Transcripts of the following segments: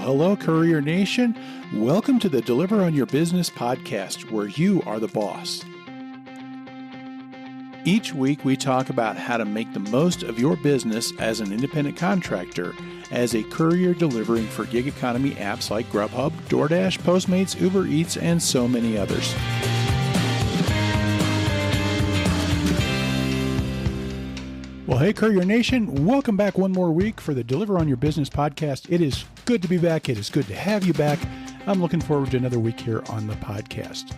hello, Courier Nation. Welcome to the Deliver on Your Business podcast, where you are the boss. Each week, we talk about how to make the most of your business as an independent contractor, as a courier delivering for gig economy apps like Grubhub, Doordash, Postmates, Uber Eats, and so many others. Well, hey, Courier Nation, welcome back one more week for the Deliver on Your Business podcast. It is good to be back. It is good to have you back. I'm looking forward to another week here on the podcast.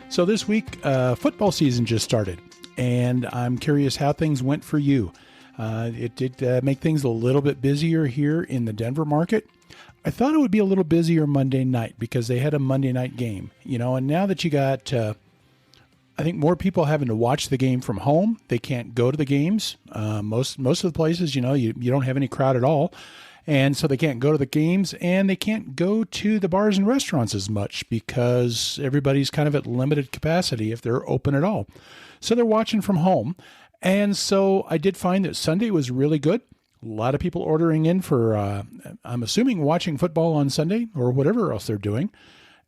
So this week, football season just started, and I'm curious how things went for you. It did make things a little bit busier here in the Denver market. I thought it would be a little busier Monday night because they had a Monday night game, and now that you got... I think more people having to watch the game from home. They can't go to the games. Most of the places, you don't have any crowd at all. And so they can't go to the games, and they can't go to the bars and restaurants as much because everybody's kind of at limited capacity if they're open at all. So they're watching from home. And so I did find that Sunday was really good. A lot of people ordering in for, I'm assuming, watching football on Sunday or whatever else they're doing.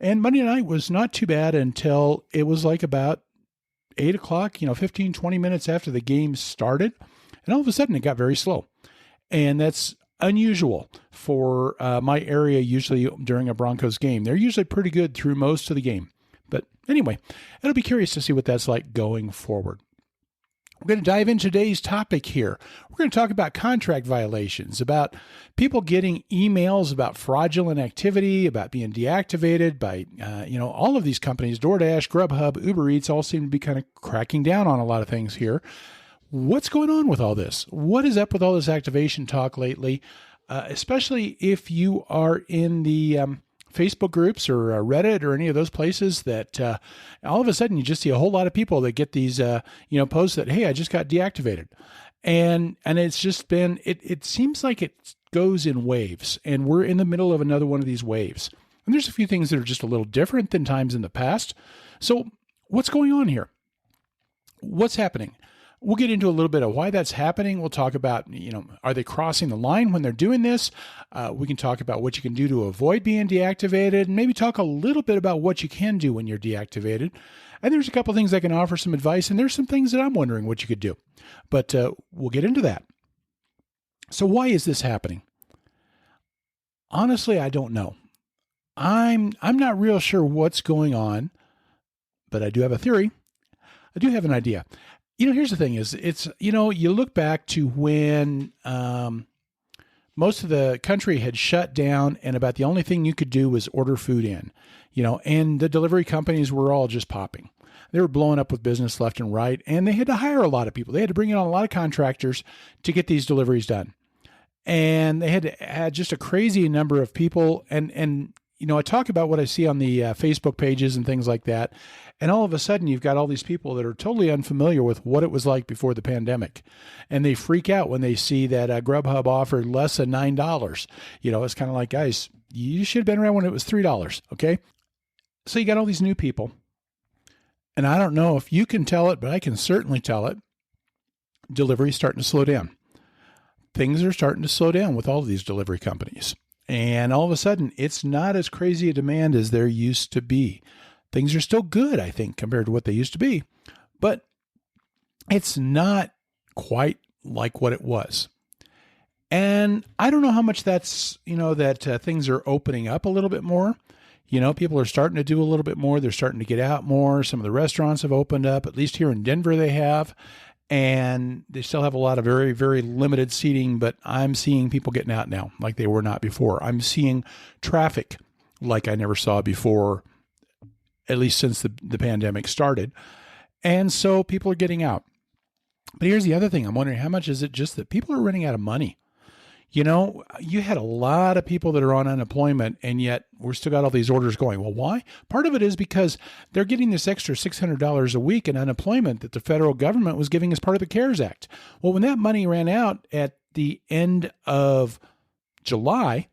And Monday night was not too bad until it was like about 8 o'clock, 15, 20 minutes after the game started. And all of a sudden it got very slow. And that's unusual for my area usually during a Broncos game. They're usually pretty good through most of the game. But anyway, I'll be curious to see what that's like going forward. We're going to dive into today's topic here. We're going to talk about contract violations, about people getting emails about fraudulent activity, about being deactivated by, all of these companies, Doordash, Grubhub, Uber Eats, all seem to be kind of cracking down on a lot of things here. What's going on with all this? What is up with all this activation talk lately, especially if you are in the Facebook groups or Reddit or any of those places that all of a sudden you just see a whole lot of people that get these, posts that, hey, I just got deactivated. And it's just been, it seems like it goes in waves, and we're in the middle of another one of these waves. And there's a few things that are just a little different than times in the past. So what's going on here? What's happening? We'll get into a little bit of why that's happening. We'll talk about, are they crossing the line when they're doing this? We can talk about what you can do to avoid being deactivated, and maybe talk a little bit about what you can do when you're deactivated. And there's a couple things I can offer some advice, and there's some things that I'm wondering what you could do. But we'll get into that. So why is this happening? Honestly, I don't know. I'm not real sure what's going on, but I do have a theory. I do have an idea. Here's the thing is it's, you look back to when most of the country had shut down and about the only thing you could do was order food in, and the delivery companies were all just popping. They were blowing up with business left and right, and they had to hire a lot of people. They had to bring in a lot of contractors to get these deliveries done. And they had to add just a crazy number of people. And I talk about what I see on the Facebook pages and things like that. And all of a sudden, you've got all these people that are totally unfamiliar with what it was like before the pandemic. And they freak out when they see that Grubhub offered less than $9. It's kind of like, guys, you should have been around when it was $3, okay? So you got all these new people. And I don't know if you can tell it, but I can certainly tell it. Delivery's starting to slow down. Things are starting to slow down with all of these delivery companies. And all of a sudden, it's not as crazy a demand as there used to be. Things are still good, I think, compared to what they used to be, but it's not quite like what it was. And I don't know how much that's, that things are opening up a little bit more. People are starting to do a little bit more. They're starting to get out more. Some of the restaurants have opened up, at least here in Denver they have. And they still have a lot of very, very limited seating, but I'm seeing people getting out now like they were not before. I'm seeing traffic like I never saw before, at least since the pandemic started. And so people are getting out. But here's the other thing. I'm wondering, how much is it just that people are running out of money? You had a lot of people that are on unemployment, and yet we're still got all these orders going. Well, why? Part of it is because they're getting this extra $600 a week in unemployment that the federal government was giving as part of the CARES Act. Well, when that money ran out at the end of July,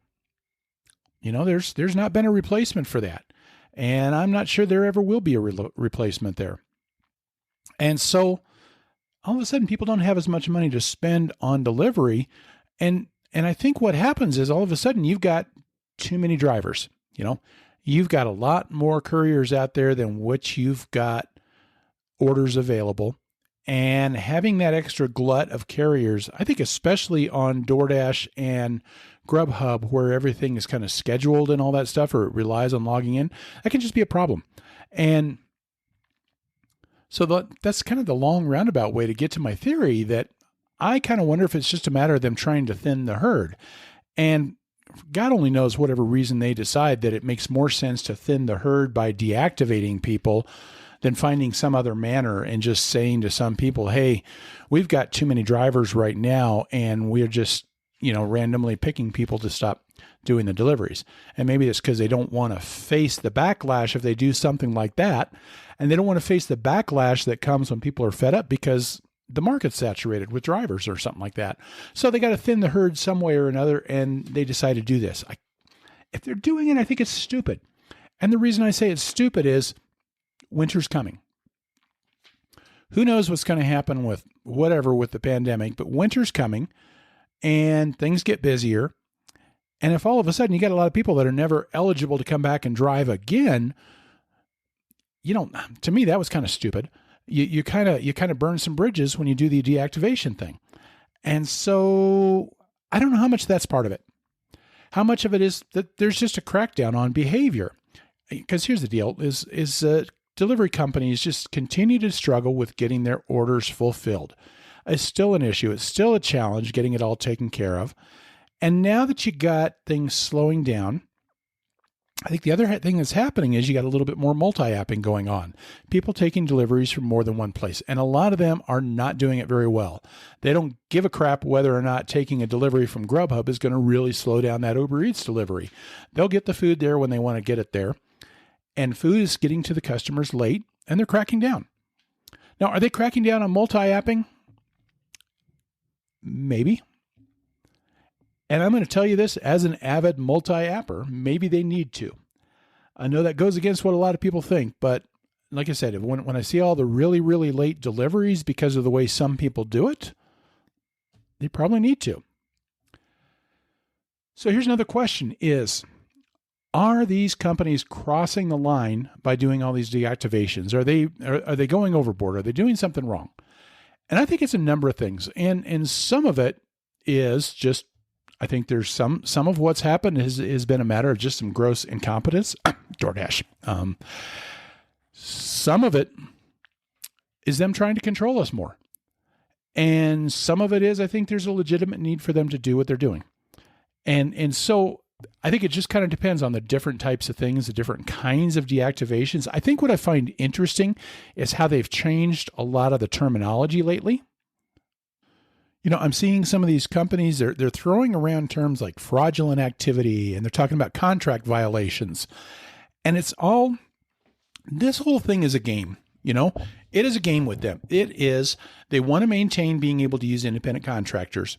there's not been a replacement for that. And I'm not sure there ever will be a replacement there. And so all of a sudden people don't have as much money to spend on delivery. And I think what happens is all of a sudden you've got too many drivers. You've got a lot more couriers out there than what you've got orders available. And having that extra glut of carriers, I think especially on Doordash and Grubhub, where everything is kind of scheduled and all that stuff, or it relies on logging in, that can just be a problem. And so that's kind of the long roundabout way to get to my theory that I kind of wonder if it's just a matter of them trying to thin the herd. And God only knows whatever reason they decide that it makes more sense to thin the herd by deactivating people than finding some other manner and just saying to some people, hey, we've got too many drivers right now, and we're just, randomly picking people to stop doing the deliveries. And maybe it's because they don't want to face the backlash if they do something like that. And they don't want to face the backlash that comes when people are fed up because the market's saturated with drivers or something like that. So they got to thin the herd some way or another, and they decide to do this. If they're doing it, I think it's stupid. And the reason I say it's stupid is winter's coming. Who knows what's going to happen with the pandemic, but winter's coming and things get busier. And if all of a sudden you got a lot of people that are never eligible to come back and drive again, to me, that was kind of stupid. You kind of burn some bridges when you do the deactivation thing. And so I don't know how much that's part of it. How much of it is that there's just a crackdown on behavior? Because here's the deal is delivery companies just continue to struggle with getting their orders fulfilled. It's still an issue. It's still a challenge getting it all taken care of. And now that you got things slowing down, I think the other thing that's happening is you got a little bit more multi-apping going on. People taking deliveries from more than one place. And a lot of them are not doing it very well. They don't give a crap whether or not taking a delivery from Grubhub is going to really slow down that Uber Eats delivery. They'll get the food there when they want to get it there. And food is getting to the customers late, and they're cracking down. Now, are they cracking down on multi-apping? Maybe. And I'm going to tell you this as an avid multi-apper, maybe they need to. I know that goes against what a lot of people think, but like I said, when I see all the really, really late deliveries because of the way some people do it, they probably need to. So here's another question is, are these companies crossing the line by doing all these deactivations? Are they going overboard? Are they doing something wrong? And I think it's a number of things. And some of it is just, I think there's some of what's happened has been a matter of just some gross incompetence. Doordash. Some of it is them trying to control us more. And some of it is, I think there's a legitimate need for them to do what they're doing. And so I think it just kind of depends on the different types of things, the different kinds of deactivations. I think what I find interesting is how they've changed a lot of the terminology lately. I'm seeing some of these companies, they're throwing around terms like fraudulent activity, and they're talking about contract violations. And this whole thing is a game, It is a game with them. They want to maintain being able to use independent contractors.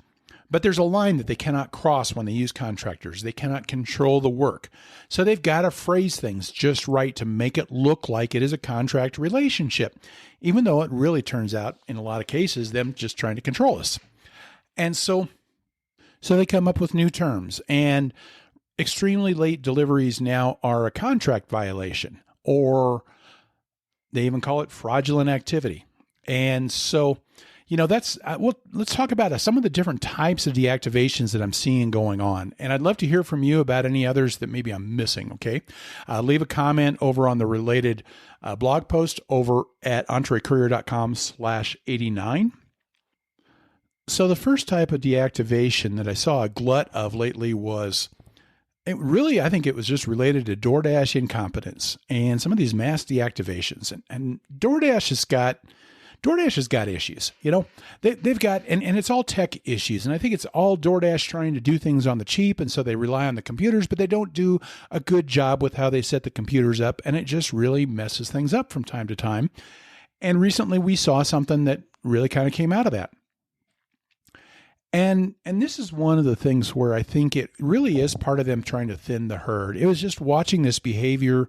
But there's a line that they cannot cross when they use contractors. They cannot control the work. So they've got to phrase things just right to make it look like it is a contract relationship, even though it really turns out, in a lot of cases, them just trying to control us. And so they come up with new terms. And extremely late deliveries now are a contract violation, or they even call it fraudulent activity. And so let's talk about some of the different types of deactivations that I'm seeing going on. And I'd love to hear from you about any others that maybe I'm missing, okay? Leave a comment over on the related blog post over at entrecourier.com/89. So the first type of deactivation that I saw a glut of lately was, I think it was just related to Doordash incompetence and some of these mass deactivations. And Doordash has got issues. They've got, and it's all tech issues. And I think it's all Doordash trying to do things on the cheap. And so they rely on the computers, but they don't do a good job with how they set the computers up. And it just really messes things up from time to time. And recently we saw something that really kind of came out of that. And this is one of the things where I think it really is part of them trying to thin the herd. It was just watching this behavior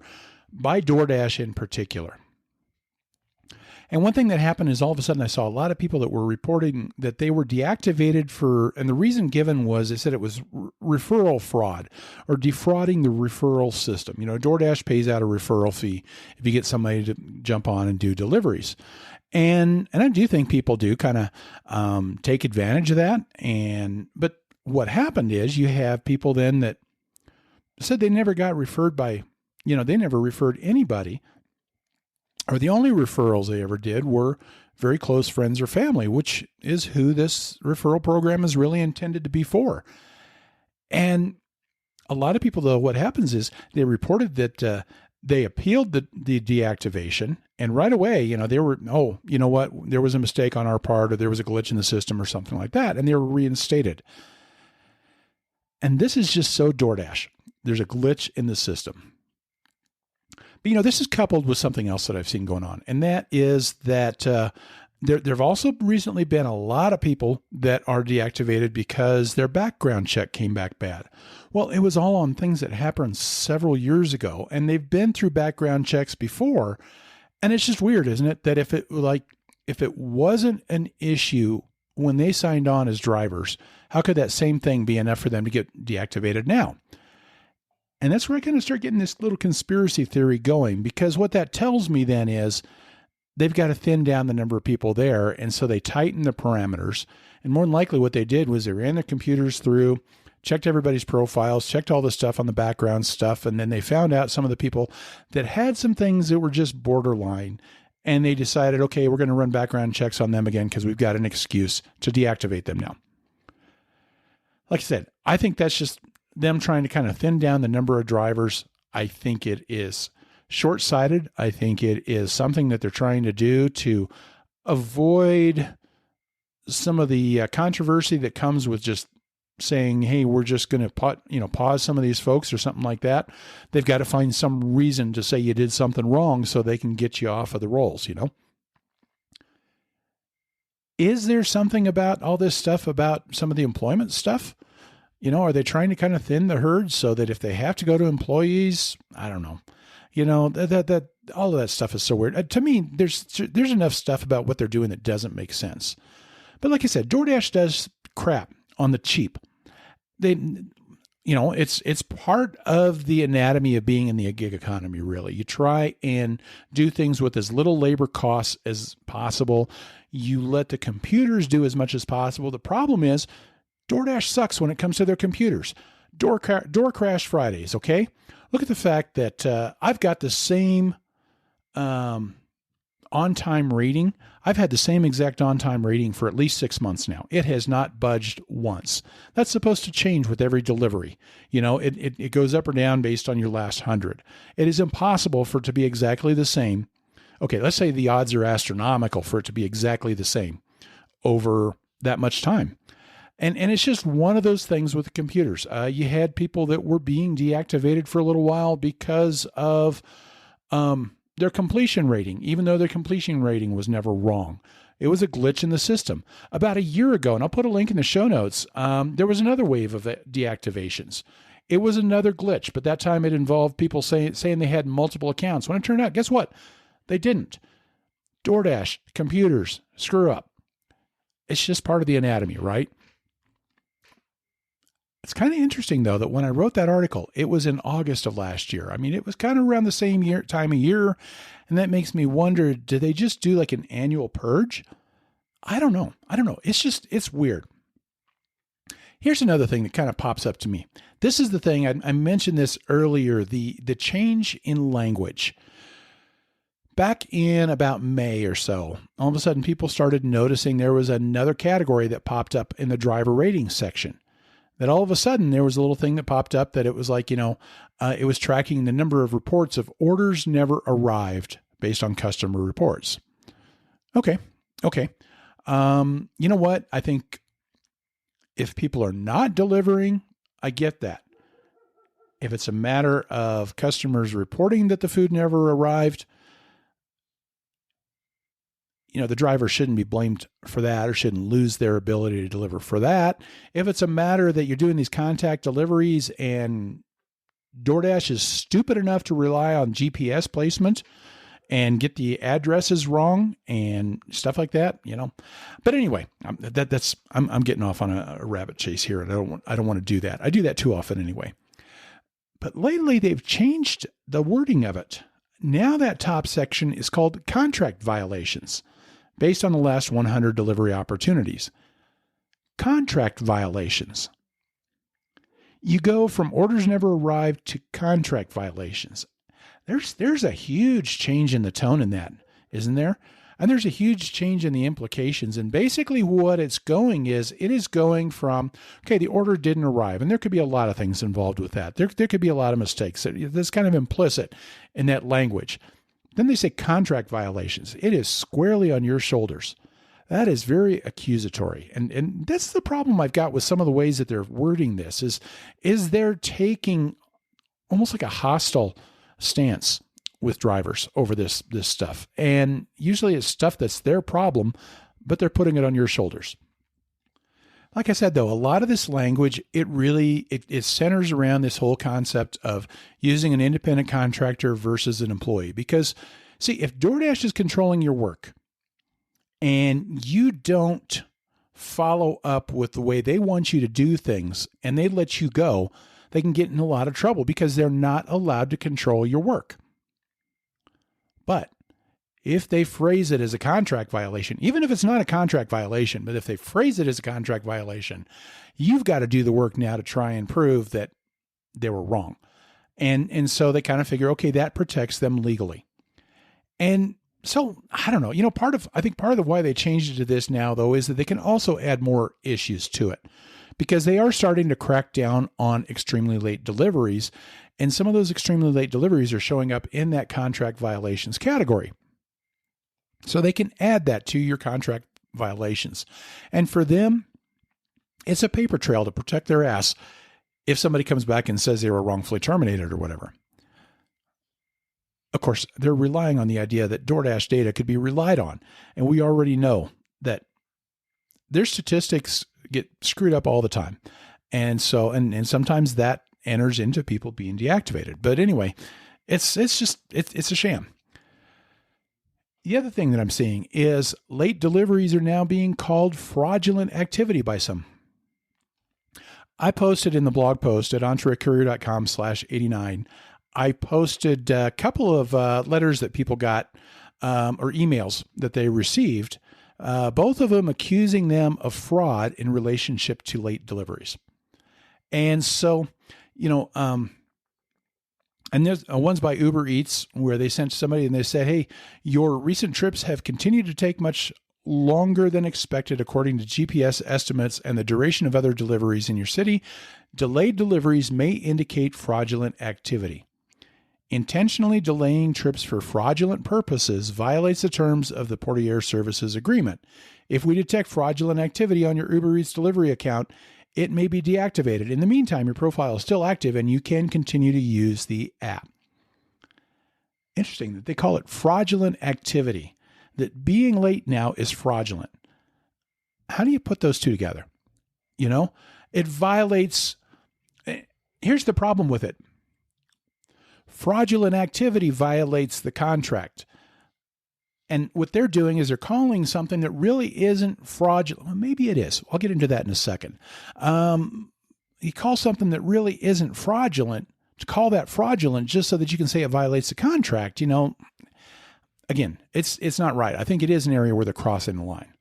by Doordash in particular. And one thing that happened is all of a sudden I saw a lot of people that were reporting that they were deactivated and the reason given was they said it was referral fraud or defrauding the referral system. DoorDash pays out a referral fee if you get somebody to jump on and do deliveries. And I do think people do kind of take advantage of that. But what happened is you have people then that said they never got referred by, they never referred anybody, or the only referrals they ever did were very close friends or family, which is who this referral program is really intended to be for. And a lot of people, though, what happens is they reported that they appealed the deactivation, and right away, they were, you know what, there was a mistake on our part, or there was a glitch in the system or something like that, and they were reinstated. And this is just so DoorDash. There's a glitch in the system. But, this is coupled with something else that I've seen going on, and that is that there have also recently been a lot of people that are deactivated because their background check came back bad. Well, it was all on things that happened several years ago, and they've been through background checks before, and it's just weird, isn't it, that if it wasn't an issue when they signed on as drivers, how could that same thing be enough for them to get deactivated now? And that's where I kind of start getting this little conspiracy theory going, because what that tells me then is they've got to thin down the number of people there. And so they tighten the parameters. And more than likely what they did was they ran their computers through, checked everybody's profiles, checked all the stuff on the background stuff. And then they found out some of the people that had some things that were just borderline. And they decided, okay, we're going to run background checks on them again because we've got an excuse to deactivate them now. Like I said, I think that's just them trying to kind of thin down the number of drivers. I think it is short-sighted. I think it is something that they're trying to do to avoid some of the controversy that comes with just saying, hey, we're just going to pause some of these folks or something like that. They've got to find some reason to say you did something wrong so they can get you off of the rolls, Is there something about all this stuff about some of the employment stuff? Are they trying to kind of thin the herd so that if they have to go to employees, I don't know, that all of that stuff is so weird. To me, there's enough stuff about what they're doing that doesn't make sense. But like I said, DoorDash does crap on the cheap. It's part of the anatomy of being in the gig economy, really. You try and do things with as little labor costs as possible. You let the computers do as much as possible. The problem is DoorDash sucks when it comes to their computers. Door crash Fridays, okay? Look at the fact that I've got the same on-time rating. I've had the same exact on-time rating for at least 6 months now. It has not budged once. That's supposed to change with every delivery. It goes up or down based on your last 100. It is impossible for it to be exactly the same. Okay, let's say the odds are astronomical for it to be exactly the same over that much time. And it's just one of those things with the computers. You had people that were being deactivated for a little while because of their completion rating, even though their completion rating was never wrong. It was a glitch in the system. About a year ago, and I'll put a link in the show notes, there was another wave of deactivations. It was another glitch, but that time it involved people saying they had multiple accounts. When it turned out, guess what? They didn't. DoorDash, computers, screw up. It's just part of the anatomy, right? It's kind of interesting, though, that when I wrote that article, it was in August of last year. I mean, it was kind of around the same time of year, and that makes me wonder, did they just do like an annual purge? I don't know. It's weird. Here's another thing that kind of pops up to me. This is the thing, I mentioned this earlier, the change in language. Back in about May or so, all of a sudden people started noticing there was another category that popped up in the driver rating section. That all of a sudden there was a little thing that popped up that it was like, it was tracking the number of reports of orders never arrived based on customer reports. Okay. You know what? I think if people are not delivering, I get that. If it's a matter of customers reporting that the food never arrived, the driver shouldn't be blamed for that or shouldn't lose their ability to deliver for that. If it's a matter that you're doing these contact deliveries and DoorDash is stupid enough to rely on GPS placement and get the addresses wrong and stuff like that, But anyway, I'm getting off on a rabbit chase here, and I don't want to do that. I do that too often anyway. But lately they've changed the wording of it. Now that top section is called contract violations, based on the last 100 delivery opportunities. Contract violations. You go from orders never arrived to contract violations. There's a huge change in the tone in that, isn't there? And there's a huge change in the implications. And basically what it is going from, okay, the order didn't arrive. And there could be a lot of things involved with that. There could be a lot of mistakes. That's kind of implicit in that language. Then they say contract violations. It is squarely on your shoulders. That is very accusatory. And that's the problem I've got with some of the ways that they're wording this is they're taking almost like a hostile stance with drivers over this stuff. And usually it's stuff that's their problem, but they're putting it on your shoulders. Like I said, though, a lot of this language, it centers around this whole concept of using an independent contractor versus an employee. Because, see, if Doordash is controlling your work and you don't follow up with the way they want you to do things and they let you go, they can get in a lot of trouble because they're not allowed to control your work. But if they phrase it as a contract violation, even if it's not a contract violation, but if they phrase it as a contract violation, you've got to do the work now to try and prove that they were wrong. And so they kind of figure, okay, that protects them legally. And so I don't know, I think part of why they changed it to this now, though, is that they can also add more issues to it because they are starting to crack down on extremely late deliveries. And some of those extremely late deliveries are showing up in that contract violations category. So they can add that to your contract violations. And for them, it's a paper trail to protect their ass if somebody comes back and says they were wrongfully terminated or whatever. Of course, they're relying on the idea that Doordash data could be relied on. And we already know that their statistics get screwed up all the time. And so, and sometimes that enters into people being deactivated. But anyway, it's a sham. The other thing that I'm seeing is late deliveries are now being called fraudulent activity by some. I posted in the blog post at entrecourier.com/89. I posted a couple of letters that people got or emails that they received, both of them accusing them of fraud in relationship to late deliveries. And so, and there's one's by Uber Eats where they sent somebody and they said, hey, your recent trips have continued to take much longer than expected according to GPS estimates and the duration of other deliveries in your city. Delayed deliveries may indicate fraudulent activity. Intentionally delaying trips for fraudulent purposes violates the terms of the Courier Services Agreement. If we detect fraudulent activity on your Uber Eats delivery account, it may be deactivated. In the meantime, your profile is still active and you can continue to use the app. Interesting that they call it fraudulent activity, that being late now is fraudulent. How do you put those two together? It violates. Here's the problem with it. Fraudulent activity violates the contract. And what they're doing is they're calling something that really isn't fraudulent. Well, maybe it is. I'll get into that in a second. You call something that really isn't fraudulent, to call that fraudulent just so that you can say it violates the contract, again, it's not right. I think it is an area where they're crossing the line.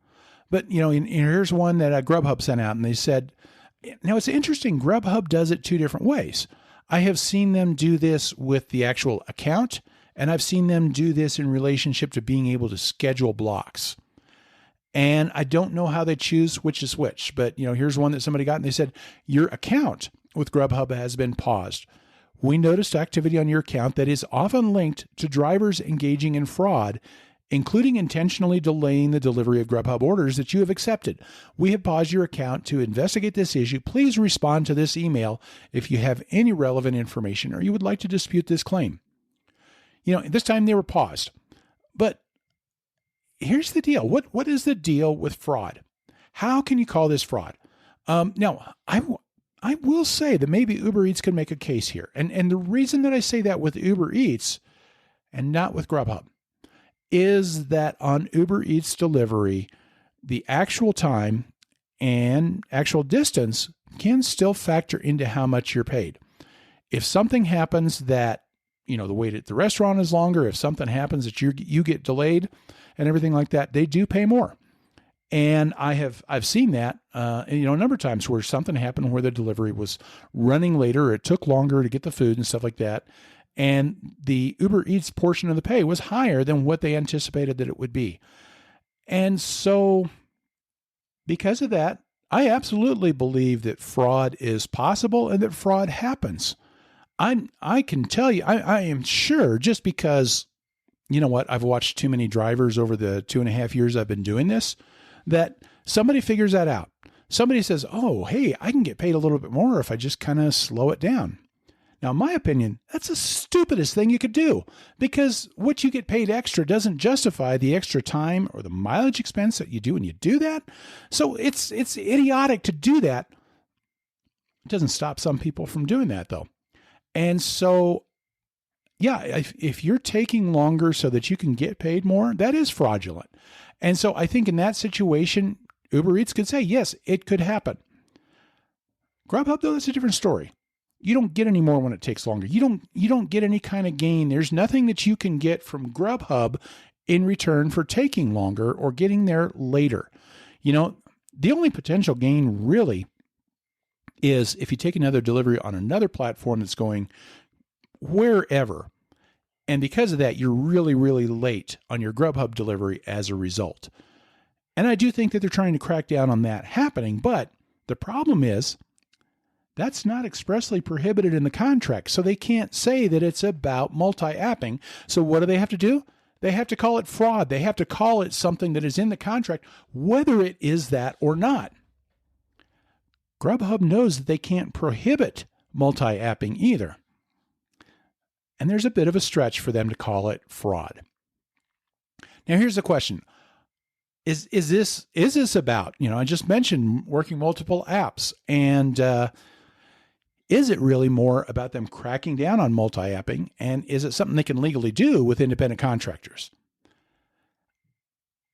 But, here's one that Grubhub sent out and they said, now it's interesting. Grubhub does it two different ways. I have seen them do this with the actual account, and I've seen them do this in relationship to being able to schedule blocks. And I don't know how they choose which is which, but here's one that somebody got and they said, your account with Grubhub has been paused. We noticed activity on your account that is often linked to drivers engaging in fraud, including intentionally delaying the delivery of Grubhub orders that you have accepted. We have paused your account to investigate this issue. Please respond to this email if you have any relevant information or you would like to dispute this claim. This time they were paused. But here's the deal. What is the deal with fraud? How can you call this fraud? Now, I will say that maybe Uber Eats can make a case here. And the reason that I say that with Uber Eats and not with Grubhub is that on Uber Eats delivery, the actual time and actual distance can still factor into how much you're paid. If something happens that, the wait at the restaurant is longer, if something happens that you get delayed and everything like that, they do pay more. And I've seen that, a number of times where something happened where the delivery was running later, or it took longer to get the food and stuff like that. And the Uber Eats portion of the pay was higher than what they anticipated that it would be. And so because of that, I absolutely believe that fraud is possible and that fraud happens. I can tell you, I am sure, just because, I've watched too many drivers over the 2.5 years I've been doing this, that somebody figures that out. Somebody says, oh, hey, I can get paid a little bit more if I just kind of slow it down. Now, in my opinion, that's the stupidest thing you could do, because what you get paid extra doesn't justify the extra time or the mileage expense that you do when you do that. So it's idiotic to do that. It doesn't stop some people from doing that, though. And so, yeah, if you're taking longer so that you can get paid more, that is fraudulent. And so I think in that situation, Uber Eats could say, yes, it could happen. Grubhub, though, that's a different story. You don't get any more when it takes longer. You don't get any kind of gain. There's nothing that you can get from Grubhub in return for taking longer or getting there later. The only potential gain really is if you take another delivery on another platform that's going wherever. And because of that, you're really, really late on your Grubhub delivery as a result. And I do think that they're trying to crack down on that happening. But the problem is that's not expressly prohibited in the contract. So they can't say that it's about multi-apping. So what do they have to do? They have to call it fraud. They have to call it something that is in the contract, whether it is that or not. Grubhub knows that they can't prohibit multi-apping either. And there's a bit of a stretch for them to call it fraud. Now, here's the question. Is this about, I just mentioned working multiple apps, and is it really more about them cracking down on multi-apping, and is it something they can legally do with independent contractors?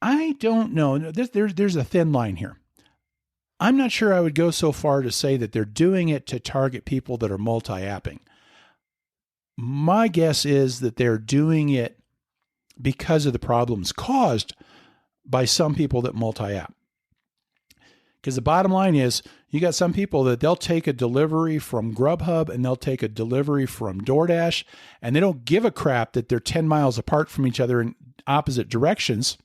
I don't know. There's a thin line here. I'm not sure I would go so far to say that they're doing it to target people that are multi-apping. My guess is that they're doing it because of the problems caused by some people that multi-app. Because the bottom line is, you got some people that they'll take a delivery from Grubhub and they'll take a delivery from Doordash, and they don't give a crap that they're 10 miles apart from each other in opposite directions.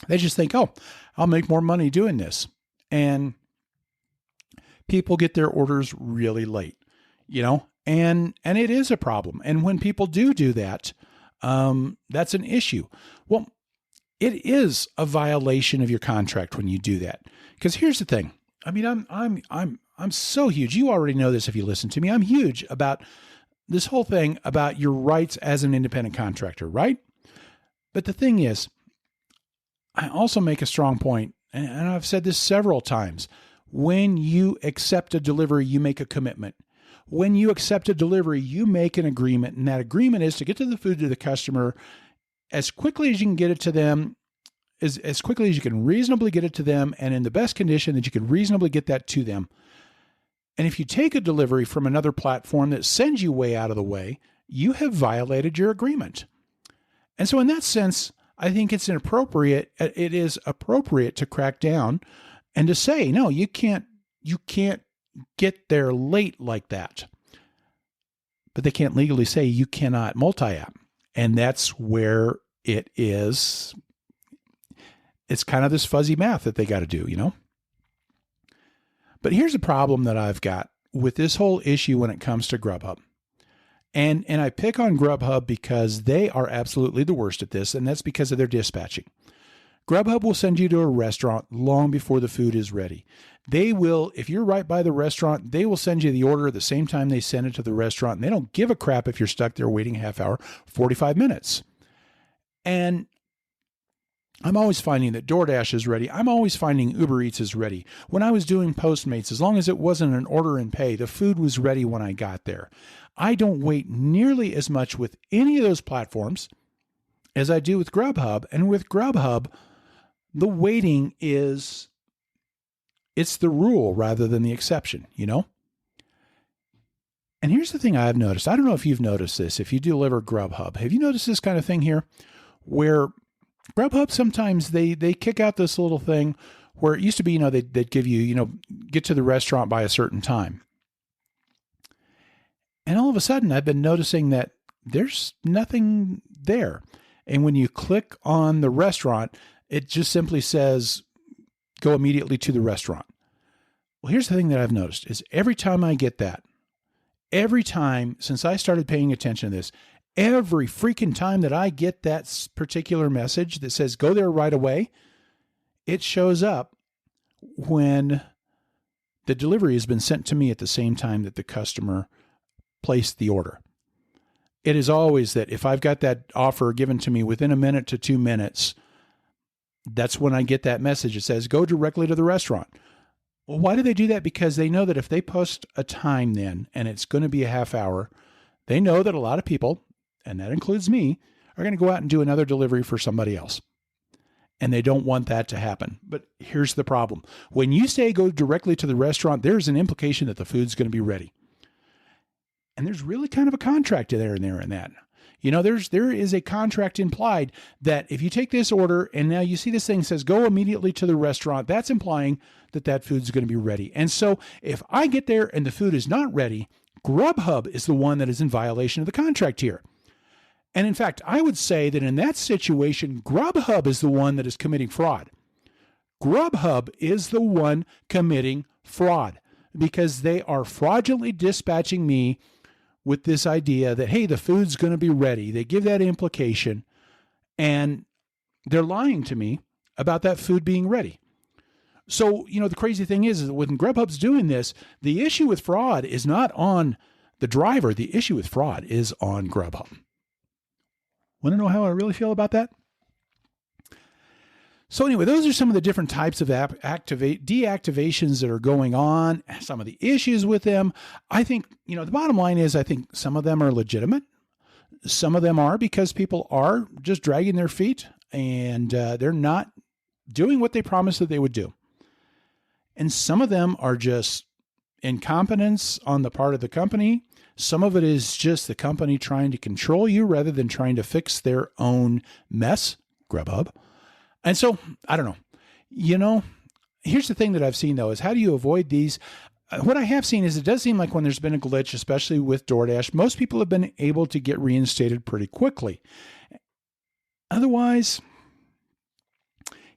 They just think, oh, I'll make more money doing this. And people get their orders really late, and it is a problem. And when people do that, that's an issue. Well, it is a violation of your contract when you do that. Because here's the thing. I mean, I'm so huge. You already know this if you listen to me. I'm huge about this whole thing about your rights as an independent contractor, right? But the thing is, I also make a strong point, and I've said this several times. When you accept a delivery, you make a commitment. When you accept a delivery, you make an agreement, and that agreement is to get to the food to the customer as quickly as you can get it to them, as quickly as you can reasonably get it to them, and in the best condition that you can reasonably get that to them. And if you take a delivery from another platform that sends you way out of the way, you have violated your agreement. And so in that sense, I think it is appropriate to crack down and to say, no, you can't get there late like that. But they can't legally say you cannot multi-app. And that's where it is. It's kind of this fuzzy math that they got to do, But here's a problem that I've got with this whole issue when it comes to Grubhub. And I pick on Grubhub because they are absolutely the worst at this, and that's because of their dispatching. Grubhub will send you to a restaurant long before the food is ready. They will, if you're right by the restaurant, they will send you the order at the same time they send it to the restaurant, and they don't give a crap if you're stuck there waiting a half hour, 45 minutes. And I'm always finding that Doordash is ready. I'm always finding Uber Eats is ready. When I was doing Postmates, as long as it wasn't an order and pay, the food was ready when I got there. I don't wait nearly as much with any of those platforms. as I do with Grubhub. And with Grubhub, the waiting it's the rule rather than the exception, you know? And here's the thing I've noticed. I don't know if you've noticed this. If you deliver Grubhub, have you noticed this kind of thing here where Grubhub, sometimes they kick out this little thing where it used to be, they'd give you, get to the restaurant by a certain time. And all of a sudden I've been noticing that there's nothing there. And when you click on the restaurant, it just simply says, go immediately to the restaurant. Well, here's the thing that I've noticed is every time I get that, every time since I started paying attention to this, every freaking time that I get that particular message that says, go there right away, it shows up when the delivery has been sent to me at the same time that the customer placed the order. It is always that if I've got that offer given to me within a minute to 2 minutes, that's when I get that message. It says, go directly to the restaurant. Well, why do they do that? Because they know that if they post a time then, and it's going to be a half hour, they know that a lot of people, and that includes me, are going to go out and do another delivery for somebody else. And they don't want that to happen. But here's the problem. When you say go directly to the restaurant, there's an implication that the food's going to be ready. And there's really kind of a contract there and that. There is a contract implied that if you take this order and now you see this thing says go immediately to the restaurant, that's implying that that food's going to be ready. And so if I get there and the food is not ready, Grubhub is the one that is in violation of the contract here. And in fact, I would say that in that situation, Grubhub is the one that is committing fraud. Grubhub is the one committing fraud because they are fraudulently dispatching me with this idea that, hey, the food's going to be ready. They give that implication, and they're lying to me about that food being ready. So, the crazy thing is that when Grubhub's doing this, the issue with fraud is not on the driver. The issue with fraud is on Grubhub. Want to know how I really feel about that? So anyway, those are some of the different types of deactivations that are going on, some of the issues with them. I think, the bottom line is I think some of them are legitimate. Some of them are because people are just dragging their feet and they're not doing what they promised that they would do. And some of them are just incompetence on the part of the company. Some of it is just the company trying to control you rather than trying to fix their own mess, Grubhub. And so, I don't know. Here's the thing that I've seen, though, is how do you avoid these? What I have seen is it does seem like when there's been a glitch, especially with Doordash, most people have been able to get reinstated pretty quickly. Otherwise,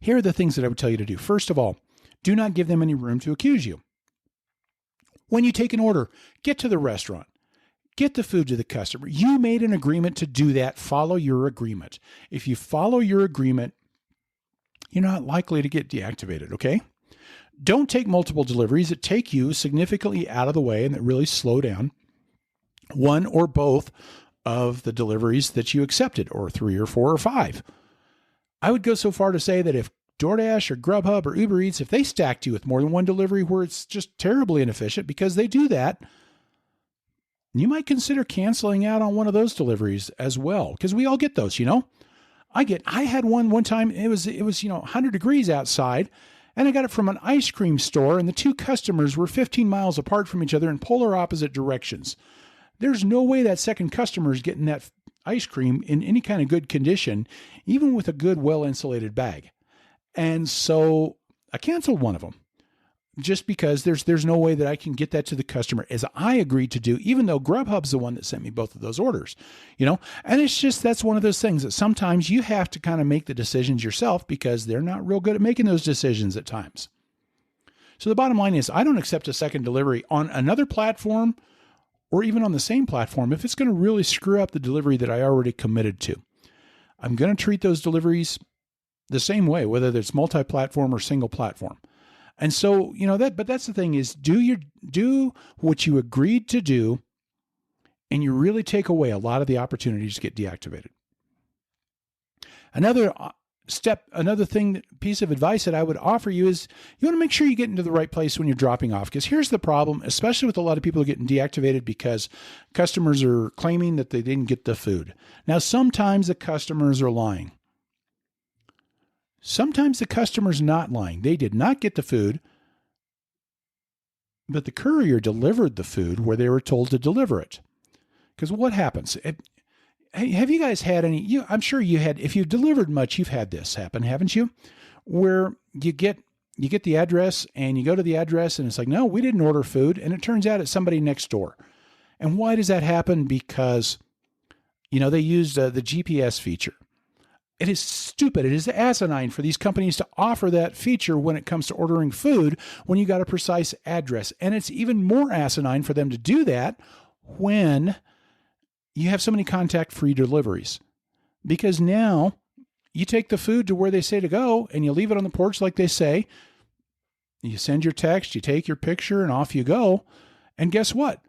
here are the things that I would tell you to do. First of all, do not give them any room to accuse you. When you take an order, get to the restaurant. Get the food to the customer. You made an agreement to do that. Follow your agreement. If you follow your agreement, you're not likely to get deactivated, okay? Don't take multiple deliveries that take you significantly out of the way and that really slow down one or both of the deliveries that you accepted, or 3 or 4 or 5. I would go so far to say that if DoorDash or Grubhub or Uber Eats, if they stacked you with more than one delivery where it's just terribly inefficient, because they do that, you might consider canceling out on one of those deliveries as well, because we all get those, I had one time, it was 100 degrees outside, and I got it from an ice cream store, and the two customers were 15 miles apart from each other in polar opposite directions. There's no way that second customer is getting that ice cream in any kind of good condition, even with a good, well-insulated bag. And so I canceled one of them, just because there's no way that I can get that to the customer as I agreed to do, even though Grubhub's the one that sent me both of those orders, and it's just, that's one of those things that sometimes you have to kind of make the decisions yourself because they're not real good at making those decisions at times. So the bottom line is I don't accept a second delivery on another platform or even on the same platform if it's going to really screw up the delivery that I already committed to. I'm going to treat those deliveries the same way, whether it's multi-platform or single platform. And so, but that's the thing is do what you agreed to do, and you really take away a lot of the opportunities to get deactivated. Another piece of advice that I would offer you is you want to make sure you get into the right place when you're dropping off. Because here's the problem, especially with a lot of people getting deactivated because customers are claiming that they didn't get the food. Now, sometimes the customers are lying. Sometimes the customer's not lying. They did not get the food, but the courier delivered the food where they were told to deliver it. Because what happens? Have you guys had any, I'm sure you had, if you've delivered much, you've had this happen, haven't you? Where you get the address and you go to the address and it's like, no, we didn't order food. And it turns out it's somebody next door. And why does that happen? Because, they used the GPS feature. It is stupid. It is asinine for these companies to offer that feature when it comes to ordering food when you got a precise address. And it's even more asinine for them to do that when you have so many contact-free deliveries, because now you take the food to where they say to go and you leave it on the porch like they say. You send your text, you take your picture, and off you go. And guess what?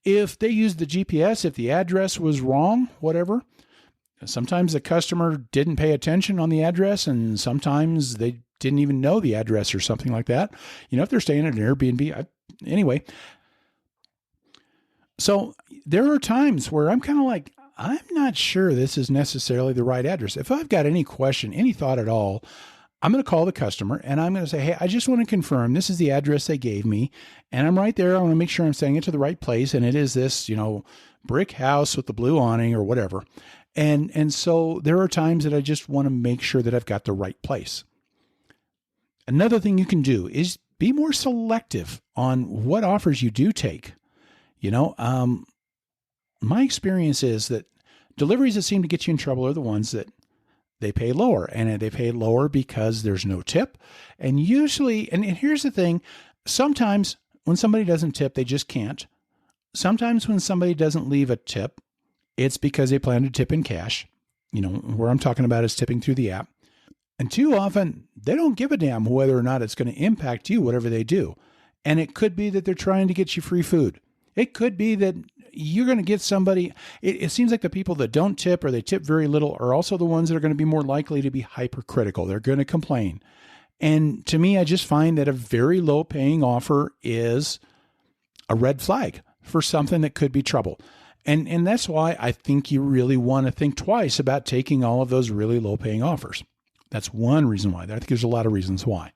If they used the GPS, if the address was wrong, whatever, sometimes the customer didn't pay attention on the address, and sometimes they didn't even know the address or something like that. If they're staying at an Airbnb, anyway. So there are times where I'm kind of like, I'm not sure this is necessarily the right address. If I've got any question, any thought at all, I'm going to call the customer and I'm going to say, hey, I just want to confirm this is the address they gave me. And I'm right there. I want to make sure I'm sending it to the right place. And it is this, brick house with the blue awning or whatever. And so there are times that I just want to make sure that I've got the right place. Another thing you can do is be more selective on what offers you do take. My experience is that deliveries that seem to get you in trouble are the ones that they pay lower, and they pay lower because there's no tip. And usually, and here's the thing, sometimes when somebody doesn't tip, they just can't. Sometimes when somebody doesn't leave a tip, it's because they plan to tip in cash. Where I'm talking about is tipping through the app. And too often, they don't give a damn whether or not it's going to impact you, whatever they do. And it could be that they're trying to get you free food. It could be that you're going to get somebody. It seems like the people that don't tip or they tip very little are also the ones that are going to be more likely to be hypercritical. They're going to complain. And to me, I just find that a very low paying offer is a red flag for something that could be trouble. And that's why I think you really want to think twice about taking all of those really low paying offers. That's one reason why. I think there's a lot of reasons why.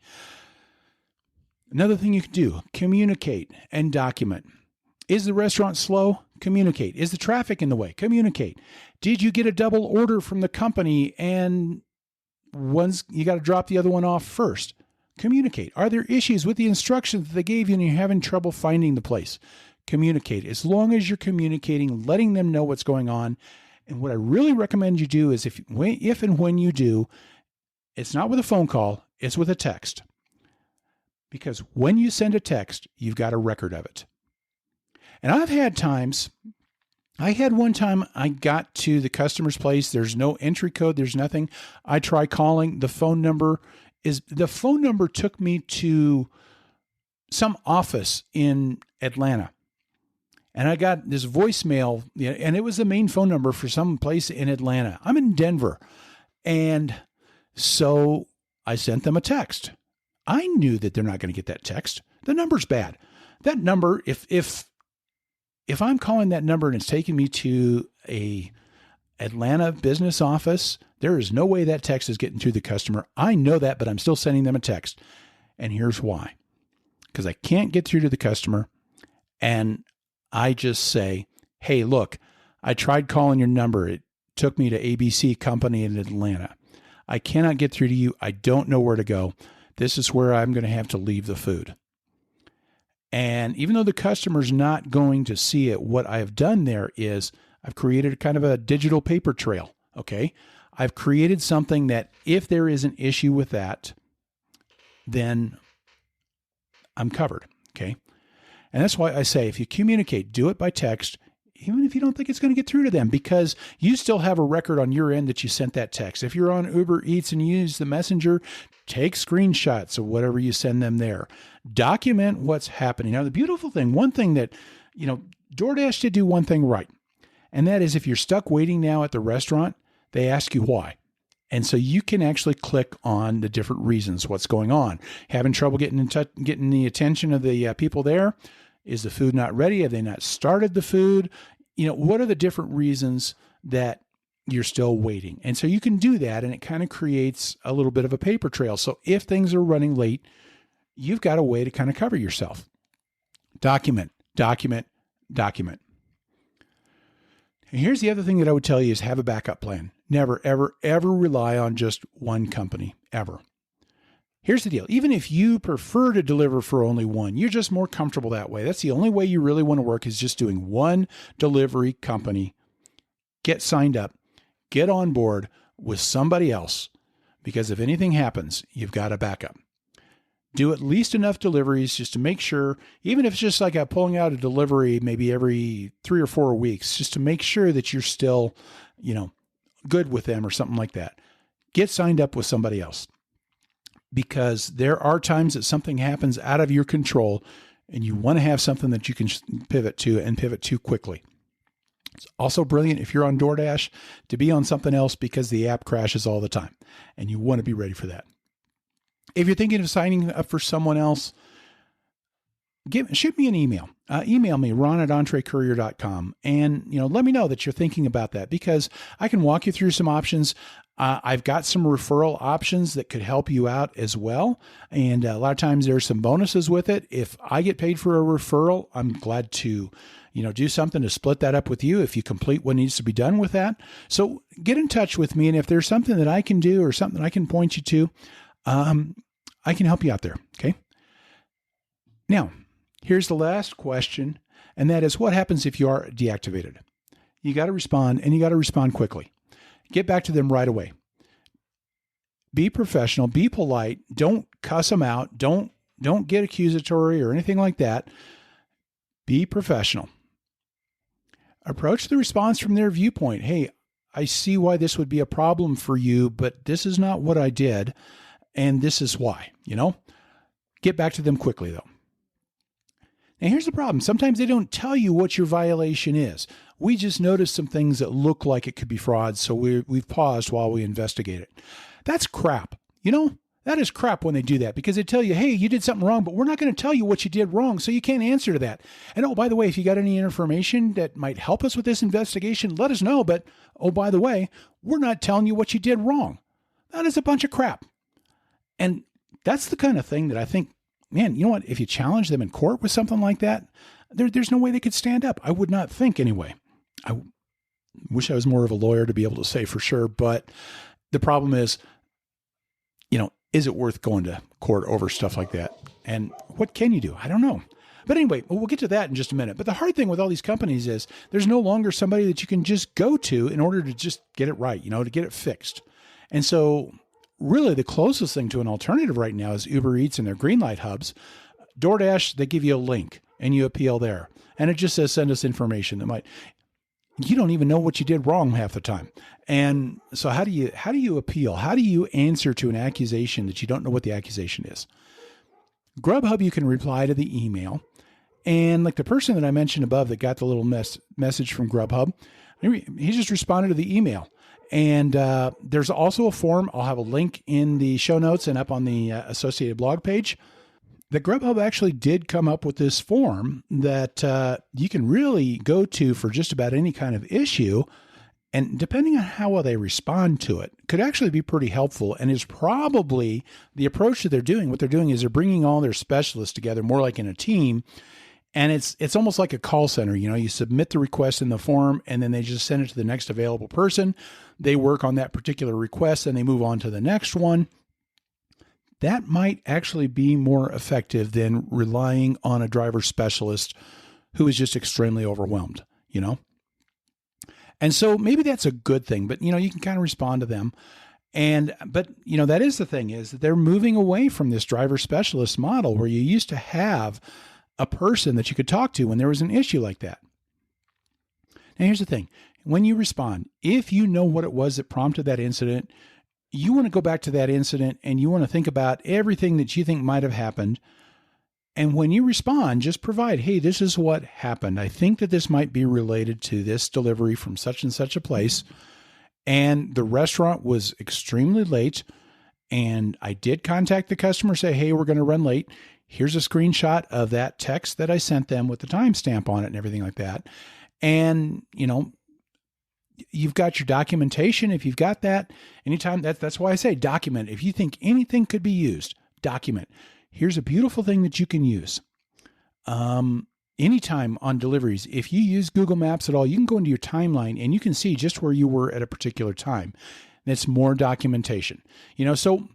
Another thing you can do, communicate and document. Is the restaurant slow? Communicate. Is the traffic in the way? Communicate. Did you get a double order from the company and you got to drop the other one off first? Communicate. Are there issues with the instructions that they gave you and you're having trouble finding the place? Communicate. As long as you're communicating, letting them know what's going on. And what I really recommend you do is if and when you do, it's not with a phone call, it's with a text. Because when you send a text, you've got a record of it. And I've had times, one time I got to the customer's place. There's no entry code. There's nothing. I try calling. The phone number took me to some office in Atlanta. And I got this voicemail, and it was the main phone number for some place in Atlanta. I'm in Denver. And so I sent them a text. I knew that they're not going to get that text. The number's bad. That number, if I'm calling that number and it's taking me to a Atlanta business office, there is no way that text is getting to the customer. I know that, but I'm still sending them a text. And here's why. Because I can't get through to the customer. And I just say, hey, look, I tried calling your number. It took me to ABC Company in Atlanta. I cannot get through to you. I don't know where to go. This is where I'm going to have to leave the food. And even though the customer's not going to see it, what I have done there is I've created kind of a digital paper trail. Okay. I've created something that if there is an issue with that, then I'm covered. Okay. And that's why I say, if you communicate, do it by text, even if you don't think it's going to get through to them, because you still have a record on your end that you sent that text. If you're on Uber Eats and you use the messenger, take screenshots of whatever you send them there. Document what's happening. Now, the beautiful thing, one thing that, DoorDash did do one thing right. And that is if you're stuck waiting now at the restaurant, they ask you why. And so you can actually click on the different reasons, what's going on. Having trouble getting getting the attention of the people there? Is the food not ready? Have they not started the food? What are the different reasons that you're still waiting? And so you can do that, and it kind of creates a little bit of a paper trail. So if things are running late, you've got a way to kind of cover yourself. Document, document, document. And here's the other thing that I would tell you is have a backup plan. Never, ever, ever rely on just one company, ever. Here's the deal. Even if you prefer to deliver for only one, you're just more comfortable that way. That's the only way you really want to work, is just doing one delivery company. Get signed up, get on board with somebody else, because if anything happens, you've got a backup. Do at least enough deliveries just to make sure, even if it's just like pulling out a delivery maybe every 3 or 4 weeks, just to make sure that you're still, good with them or something like that. Get signed up with somebody else, because there are times that something happens out of your control and you want to have something that you can pivot to and pivot to quickly. It's also brilliant if you're on Doordash to be on something else, because the app crashes all the time and you want to be ready for that. If you're thinking of signing up for someone else, shoot me an email. Email me, ron@entrecourier.com, and let me know that you're thinking about that, because I can walk you through some options. I've got some referral options that could help you out as well. And a lot of times there's some bonuses with it. If I get paid for a referral, I'm glad to, do something to split that up with you if you complete what needs to be done with that. So get in touch with me. And if there's something that I can do or something I can point you to, I can help you out there. Okay. Now, here's the last question. And that is, what happens if you are deactivated? You got to respond, and you got to respond quickly. Get back to them right away. Be professional, be polite. Don't cuss them out. Don't get accusatory or anything like that. Be professional. Approach the response from their viewpoint. Hey, I see why this would be a problem for you, but this is not what I did, and this is why, Get back to them quickly, though. Now, here's the problem. Sometimes they don't tell you what your violation is. We just noticed some things that look like it could be fraud, so we've paused while we investigate it. That's crap. That is crap when they do that, because they tell you, hey, you did something wrong, but we're not going to tell you what you did wrong, so you can't answer to that. And oh, by the way, if you got any information that might help us with this investigation, let us know. But oh, by the way, we're not telling you what you did wrong. That is a bunch of crap. And that's the kind of thing that I think, man, you know what? If you challenge them in court with something like that, there's no way they could stand up. I would not think anyway. I wish I was more of a lawyer to be able to say for sure. But the problem is, is it worth going to court over stuff like that? And what can you do? I don't know. But anyway, we'll get to that in just a minute. But the hard thing with all these companies is there's no longer somebody that you can just go to in order to just get it right, to get it fixed. And so really the closest thing to an alternative right now is Uber Eats and their green light hubs. DoorDash, they give you a link and you appeal there. And it just says, send us information that you don't even know what you did wrong half the time. And so how do you appeal? How do you answer to an accusation that you don't know what the accusation is? Grubhub, you can reply to the email. And like the person that I mentioned above that got the little message from Grubhub, he just responded to the email. And there's also a form. I'll have a link in the show notes and up on the associated blog page. The Grubhub actually did come up with this form that you can really go to for just about any kind of issue. And depending on how well they respond to it, could actually be pretty helpful, and is probably the approach that they're doing. What they're doing is they're bringing all their specialists together more like in a team. And it's almost like a call center. You submit the request in the form, and then they just send it to the next available person. They work on that particular request, and they move on to the next one. That might actually be more effective than relying on a driver specialist who is just extremely overwhelmed, And so maybe that's a good thing, but, you can kind of respond to them. But that is the thing, is that they're moving away from this driver specialist model where you used to have a person that you could talk to when there was an issue like that. Now, here's the thing. When you respond, if you know what it was that prompted that incident, you want to go back to that incident and you want to think about everything that you think might have happened. And when you respond, just provide, hey, this is what happened. I think that this might be related to this delivery from such and such a place. And the restaurant was extremely late. And I did contact the customer, say, hey, we're going to run late. Here's a screenshot of that text that I sent them with the timestamp on it and everything like that. And, you've got your documentation. If you've got that, anytime, that's why I say document. If you think anything could be used, document. Here's a beautiful thing that you can use. Anytime on deliveries, if you use Google Maps at all, you can go into your timeline and you can see just where you were at a particular time. That's more documentation. So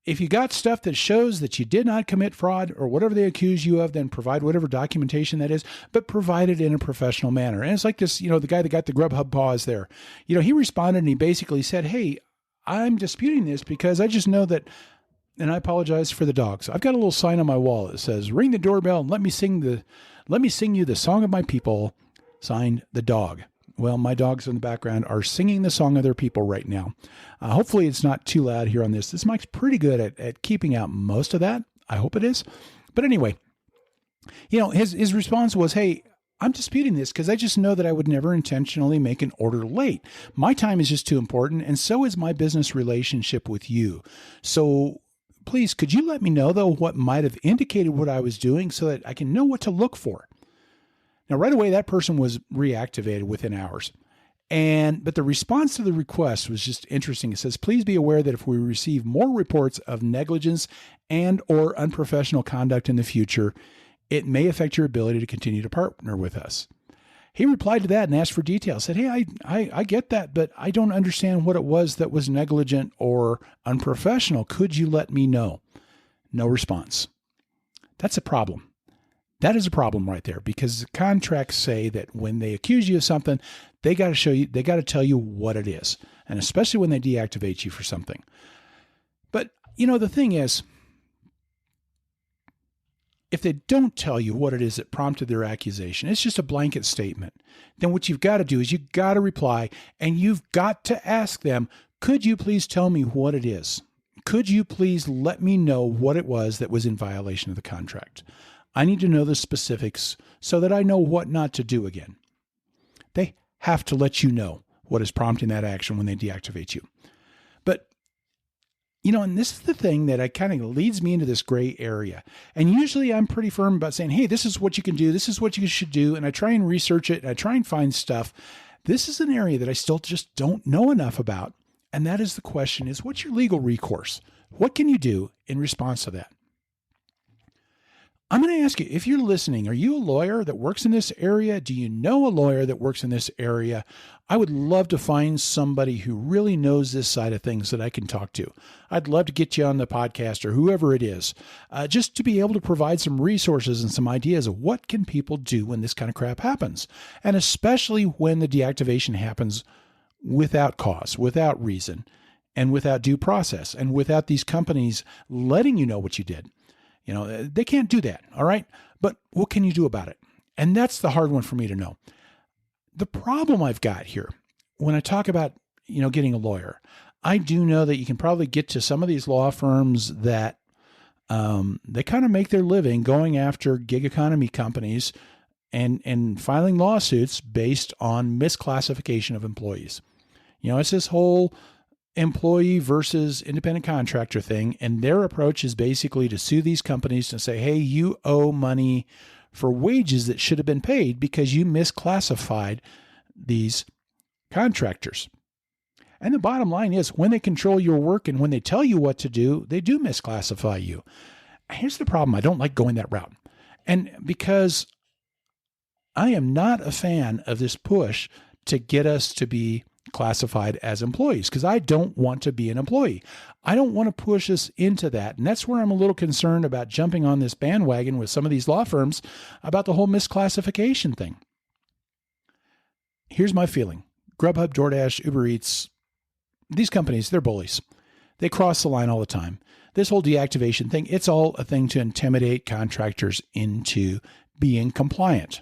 if you got stuff that shows that you did not commit fraud or whatever they accuse you of, then provide whatever documentation that is, but provide it in a professional manner. And it's like this, the guy that got the Grubhub pause there, he responded and he basically said, hey, I'm disputing this because I just know that, and I apologize for the dogs. I've got a little sign on my wall that says, ring the doorbell and let me sing you the song of my people, signed the dog. Well, my dogs in the background are singing the song of their people right now. Hopefully it's not too loud here on this. This mic's pretty good at keeping out most of that. I hope it is. But anyway, his response was, hey, I'm disputing this because I just know that I would never intentionally make an order late. My time is just too important, and so is my business relationship with you. So please, could you let me know, though, what might have indicated what I was doing so that I can know what to look for? Now, right away, that person was reactivated within hours. But the response to the request was just interesting. It says, please be aware that if we receive more reports of negligence and or unprofessional conduct in the future, it may affect your ability to continue to partner with us. He replied to that and asked for details. Said, hey, I get that, but I don't understand what it was that was negligent or unprofessional. Could you let me know? No response. That's a problem. That is a problem right there, because the contracts say that when they accuse you of something, they got to tell you what it is. And especially when they deactivate you for something. But, the thing is, if they don't tell you what it is that prompted their accusation, it's just a blanket statement. Then what you've got to do is you've got to reply, and you've got to ask them, could you please tell me what it is? Could you please let me know what it was that was in violation of the contract? I need to know the specifics so that I know what not to do again. They have to let you know what is prompting that action when they deactivate you. But, and this is the thing that kind of leads me into this gray area. And usually I'm pretty firm about saying, hey, this is what you can do. This is what you should do. And I try and research it and I try and find stuff. This is an area that I still just don't know enough about. And that is the question is, what's your legal recourse? What can you do in response to that? I'm going to ask you, if you're listening, are you a lawyer that works in this area? Do you know a lawyer that works in this area? I would love to find somebody who really knows this side of things that I can talk to. I'd love to get you on the podcast or whoever it is, just to be able to provide some resources and some ideas of what can people do when this kind of crap happens. And especially when the deactivation happens without cause, without reason, and without due process, and without these companies letting you know what you did. They can't do that, all right? But what can you do about it? And that's the hard one for me to know. The problem I've got here, when I talk about, getting a lawyer, I do know that you can probably get to some of these law firms that they kind of make their living going after gig economy companies and filing lawsuits based on misclassification of employees. It's this whole employee versus independent contractor thing. And their approach is basically to sue these companies and say, hey, you owe money for wages that should have been paid because you misclassified these contractors. And the bottom line is, when they control your work and when they tell you what to do, they do misclassify you. Here's the problem. I don't like going that route. And because I am not a fan of this push to get us to be classified as employees, because I don't want to be an employee. I don't want to push us into that. And that's where I'm a little concerned about jumping on this bandwagon with some of these law firms about the whole misclassification thing. Here's my feeling. Grubhub, Doordash, Uber Eats, these companies, they're bullies. They cross the line all the time. This whole deactivation thing, it's all a thing to intimidate contractors into being compliant.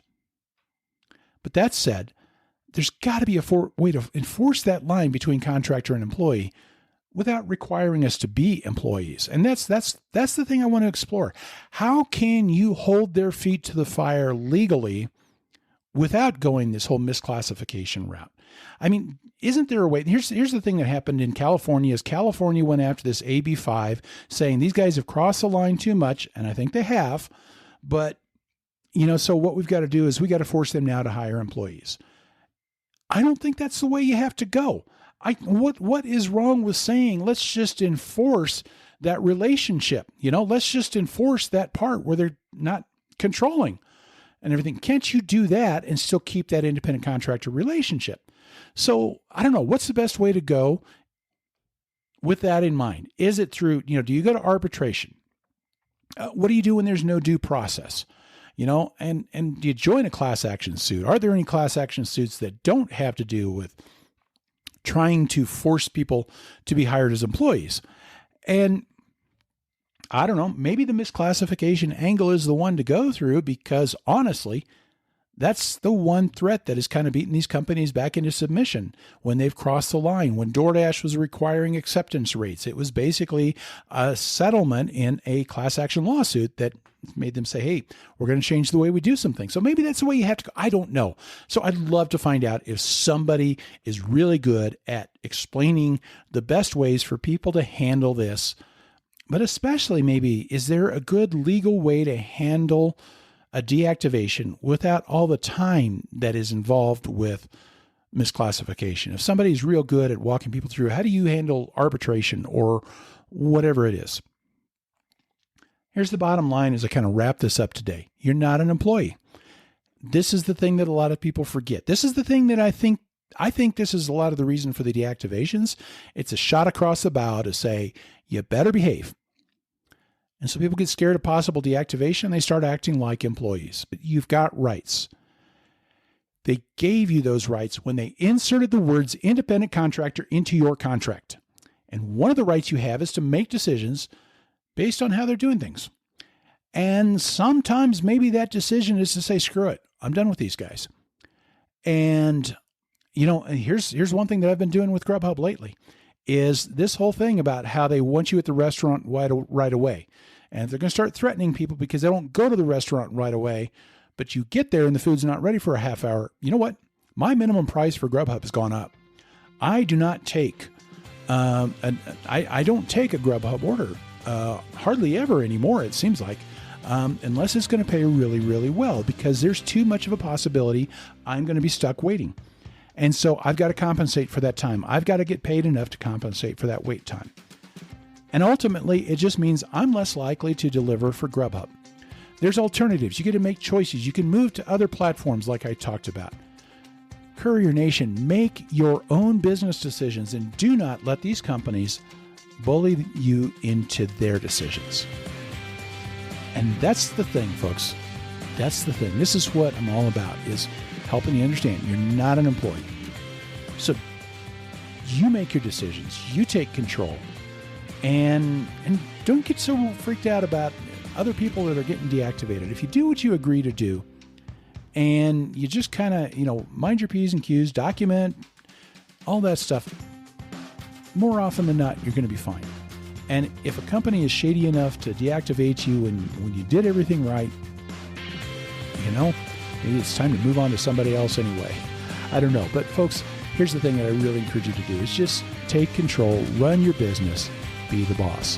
But that said, there's got to be a way to enforce that line between contractor and employee without requiring us to be employees. And that's the thing I want to explore. How can you hold their feet to the fire legally without going this whole misclassification route. I mean, isn't there a way? Here's the thing that happened in California is California went after this AB5 saying these guys have crossed the line too much, and I think they have. But, so what we've got to do is we got to force them now to hire employees. I don't think that's the way you have to go. What is wrong with saying let's just enforce that relationship? Let's just enforce that part where they're not controlling and everything. Can't you do that and still keep that independent contractor relationship? So I don't know. What's the best way to go with that in mind? Is it through, do you go to arbitration? What do you do when there's no due process? And do you join a class action suit? Are there any class action suits that don't have to do with trying to force people to be hired as employees? And I don't know, maybe the misclassification angle is the one to go through because honestly, that's the one threat that has kind of beaten these companies back into submission when they've crossed the line. When Doordash was requiring acceptance rates, it was basically a settlement in a class action lawsuit that made them say, hey, we're going to change the way we do some things. So maybe that's the way you have to go. I don't know. So I'd love to find out if somebody is really good at explaining the best ways for people to handle this. But especially maybe, is there a good legal way to handle a deactivation without all the time that is involved with misclassification? If somebody's real good at walking people through, how do you handle arbitration or whatever it is? Here's the bottom line as I kind of wrap this up today. You're not an employee. This is the thing that a lot of people forget. This is the thing that I think this is a lot of the reason for the deactivations. It's a shot across the bow to say, you better behave. And so people get scared of possible deactivation. They start acting like employees, but you've got rights. They gave you those rights when they inserted the words independent contractor into your contract. And one of the rights you have is to make decisions based on how they're doing things. And sometimes maybe that decision is to say, screw it, I'm done with these guys. And, here's one thing that I've been doing with Grubhub lately is this whole thing about how they want you at the restaurant right away. And they're going to start threatening people because they don't go to the restaurant right away, but you get there and the food's not ready for a half hour. You know what? My minimum price for Grubhub has gone up. I do not take, I don't take a Grubhub order hardly ever anymore, it seems like, unless it's going to pay really, really well, because there's too much of a possibility I'm going to be stuck waiting. And so I've got to compensate for that time. I've got to get paid enough to compensate for that wait time. And ultimately, it just means I'm less likely to deliver for Grubhub. There's alternatives. You get to make choices. You can move to other platforms like I talked about. Courier Nation, make your own business decisions and do not let these companies bully you into their decisions. And that's the thing, folks. That's the thing. This is what I'm all about, is helping you understand you're not an employee. So you make your decisions, you take control, and don't get so freaked out about other people that are getting deactivated. If you do what you agree to do, and you just kind of, mind your P's and Q's, document, all that stuff, more often than not, you're going to be fine. And if a company is shady enough to deactivate you when you did everything right, maybe it's time to move on to somebody else anyway. I don't know. But folks, here's the thing that I really encourage you to do is just take control, run your business, be the boss.